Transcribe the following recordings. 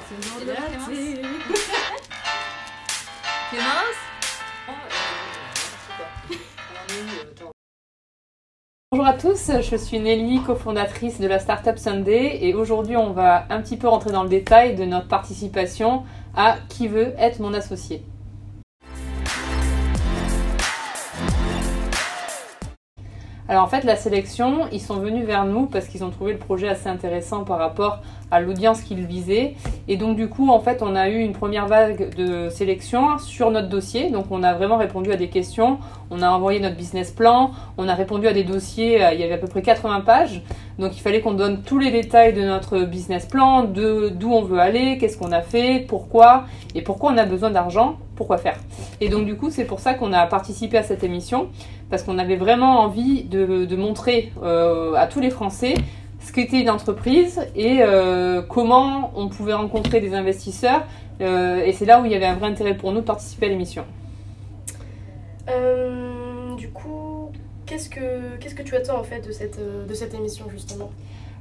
C'est là, Clémence. Bonjour à tous, je suis Nelly, cofondatrice de la Startup Sunday et aujourd'hui on va un petit peu rentrer dans le détail de notre participation à Qui veut être mon associé. Alors en fait la sélection, ils sont venus vers nous parce qu'ils ont trouvé le projet assez intéressant par rapport à l'audience qu'ils visaient et donc du coup en fait on a eu une première vague de sélection sur notre dossier, donc on a vraiment répondu à des questions, on a envoyé notre business plan, on a répondu à des dossiers, il y avait à peu près 80 pages, donc il fallait qu'on donne tous les détails de notre business plan, d'où on veut aller, qu'est-ce qu'on a fait, pourquoi et pourquoi on a besoin d'argent, pourquoi faire. Et donc du coup c'est pour ça qu'on a participé à cette émission, parce qu'on avait vraiment envie de montrer à tous les Français ce qu'était une entreprise et comment on pouvait rencontrer des investisseurs. Et c'est là où il y avait un vrai intérêt pour nous de participer à l'émission. Du coup, qu'est-ce que tu attends en fait de cette émission justement ?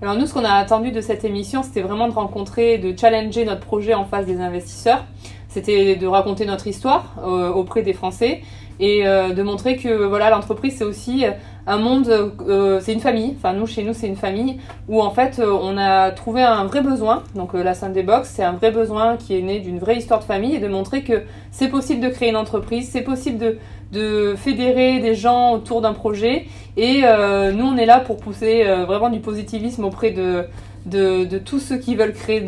Alors nous, ce qu'on a attendu de cette émission, c'était vraiment de rencontrer, de challenger notre projet en face des investisseurs. C'était de raconter notre histoire auprès des Français et de montrer que voilà, l'entreprise c'est aussi un monde, c'est une famille, enfin nous chez nous c'est une famille où en fait on a trouvé un vrai besoin, donc la Sunday Box c'est un vrai besoin qui est né d'une vraie histoire de famille et de montrer que c'est possible de créer une entreprise, c'est possible de fédérer des gens autour d'un projet et nous on est là pour pousser vraiment du positivisme auprès de tous ceux qui veulent créer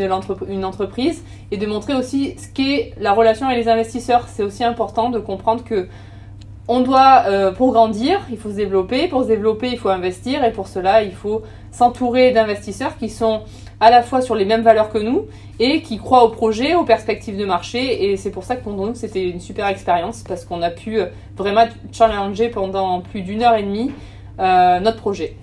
une entreprise et de montrer aussi ce qu'est la relation avec les investisseurs. C'est aussi important de comprendre que on doit, pour grandir, il faut se développer. Pour se développer, il faut investir. Et pour cela, il faut s'entourer d'investisseurs qui sont à la fois sur les mêmes valeurs que nous et qui croient au projet, aux perspectives de marché. Et c'est pour ça que pour nous, c'était une super expérience parce qu'on a pu vraiment challenger pendant plus d'1 heure et demie notre projet.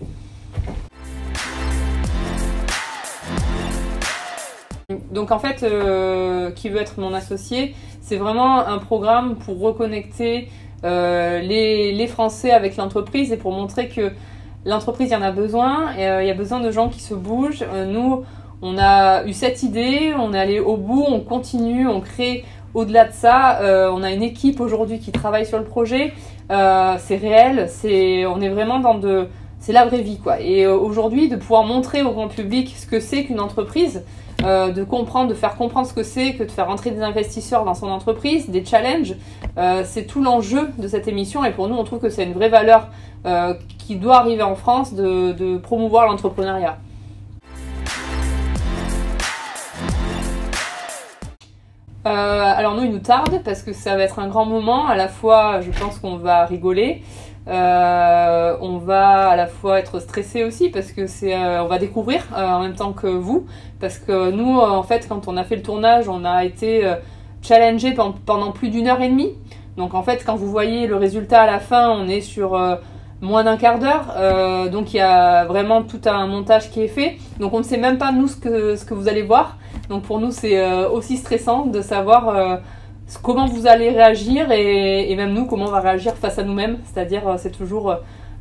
Donc en fait, Qui veut être mon associé, c'est vraiment un programme pour reconnecter les Français avec l'entreprise et pour montrer que l'entreprise, il y en a besoin, et il y a besoin de gens qui se bougent. Nous, on a eu cette idée, on est allé au bout, on continue, on crée au-delà de ça. On a une équipe aujourd'hui qui travaille sur le projet, c'est réel, on est vraiment c'est la vraie vie quoi. Et aujourd'hui, de pouvoir montrer au grand public ce que c'est qu'une entreprise, de faire comprendre ce que c'est que de faire rentrer des investisseurs dans son entreprise, des challenges, c'est tout l'enjeu de cette émission et pour nous on trouve que c'est une vraie valeur qui doit arriver en France de promouvoir l'entrepreneuriat. Alors nous il nous tarde parce que ça va être un grand moment, à la fois je pense qu'on va rigoler, on va à la fois être stressé aussi parce que on va découvrir en même temps que vous, parce que nous en fait quand on a fait le tournage on a été challengé pendant plus d'1 heure et demie, donc en fait quand vous voyez le résultat à la fin on est sur moins d'1 quart d'heure, donc il y a vraiment tout un montage qui est fait, donc on ne sait même pas nous ce que vous allez voir, donc pour nous c'est aussi stressant de savoir comment vous allez réagir et même nous comment on va réagir face à nous-mêmes, c'est-à-dire c'est toujours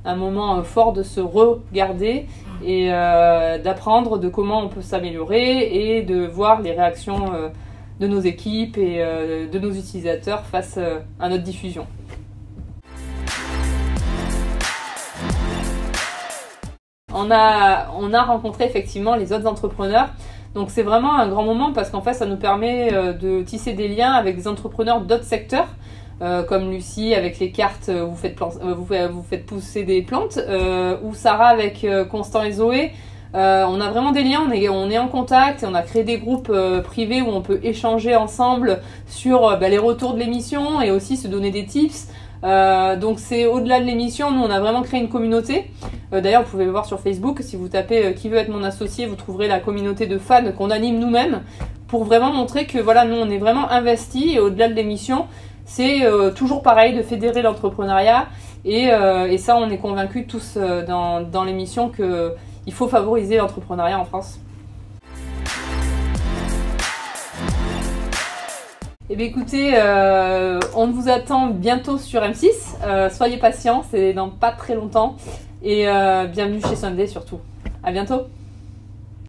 un moment fort de se regarder et d'apprendre de comment on peut s'améliorer et de voir les réactions de nos équipes et de nos utilisateurs face à notre diffusion. On a rencontré effectivement les autres entrepreneurs. Donc c'est vraiment un grand moment parce qu'en fait ça nous permet de tisser des liens avec des entrepreneurs d'autres secteurs comme Lucie avec les cartes vous faites pousser des plantes ou Sarah avec Constant et Zoé. On a vraiment des liens, on est en contact et on a créé des groupes privés où on peut échanger ensemble sur les retours de l'émission et aussi se donner des tips. Donc c'est au-delà de l'émission, nous on a vraiment créé une communauté. D'ailleurs vous pouvez le voir sur Facebook, si vous tapez Qui veut être mon associé, vous trouverez la communauté de fans qu'on anime nous-mêmes pour vraiment montrer que voilà, nous on est vraiment investis et au-delà de l'émission, c'est toujours pareil de fédérer l'entrepreneuriat et ça on est convaincus tous dans l'émission qu'il faut favoriser l'entrepreneuriat en France. Eh bien écoutez, on vous attend bientôt sur M6, soyez patients, c'est dans pas très longtemps et bienvenue chez Sunday surtout. À bientôt.